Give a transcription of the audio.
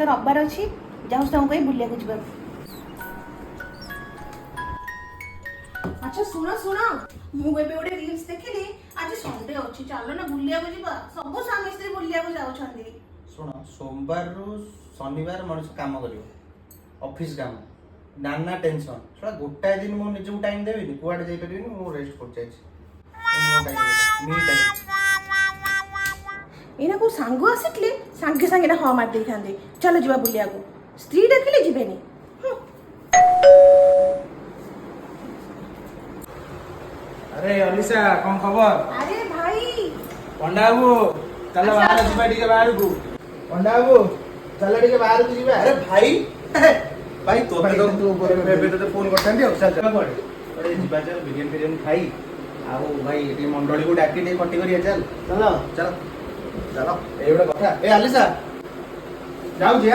ତ ରବିବାର ଅଛି ଯାଉ ତାଙ୍କୁ କହି ବୁଲିବାକୁ ଯିବା। ଆଚ୍ଛା ଶୁଣ ଶୁଣ, ମୁଁ ଏବେ ଗୋଟେ ରିଲ୍ସ ଦେଖିଲି, ଆଜି ସଣ୍ଡେ ଅଛି, ଚାଲ ନା ବୁଲିବାକୁ ଯିବା। ସବୁ ସ୍ୱାମୀ ସ୍ତ୍ରୀ ବୁଲିବାକୁ ଯାଉଛନ୍ତି। ଶୁଣ, ସୋମବାରରୁ ଶନିବାର ମଣିଷ କାମ କରିବ, ଅଫିସ କାମ, ନାନା ଟେନସନ। ଶୁଣ, ଗୋଟାଏ ଦିନ ମୁଁ ନିଜକୁ ଟାଇମ ଦେବିନି, କୁଆଡେ ଯାଇପାରିବିନି, ମୁଁ ରେଷ୍ଟ କରୁଛି ଆଜି। ଏଇନା କୋଉ ସାଙ୍ଗ ଆସିଥିଲେ ସାଙ୍ଗେ ସାଙ୍ଗେ ହଁ ମାରି ଦେଇଥାନ୍ତେ, ଚାଲ ଯିବା ବୁଲିବାକୁ। ସ୍ତ୍ରୀ ଡାକିଲେ ଯିବେନି। अरे अलिशा कौन खबर? ଆରେ ଭାଇ पंडा बाबू चल बाहर ଯିବା ଟିକେ ବାହାରକୁ। पंडा बाबू चल ଟିକେ ବାହାରକୁ ଯିବା। ଆରେ ଭାଇ ଭାଇ ତୋତେ ତ ଏବେ ତୋତେ ଫୋନ କରିଥାନ୍ତି ଆଉ। ଚାଲ ଚାଲ କୁଆଡେ କୁଆଡେ ଯିବା, ଚାଲ ବିରିୟାନୀ ଫିରିୟାନୀ ଖାଇ, ଆଉ ଭାଇ ଏଠି ମଣ୍ଡଳୀକୁ ଡାକି ଟିକେ ଖଟି କରିବା। ଚାଲ चल ଚାଲ ଚାଲ, ଏଇ ଗୋଟେ କଥା। ଏ ଆଲିସା ଯାଉଛି।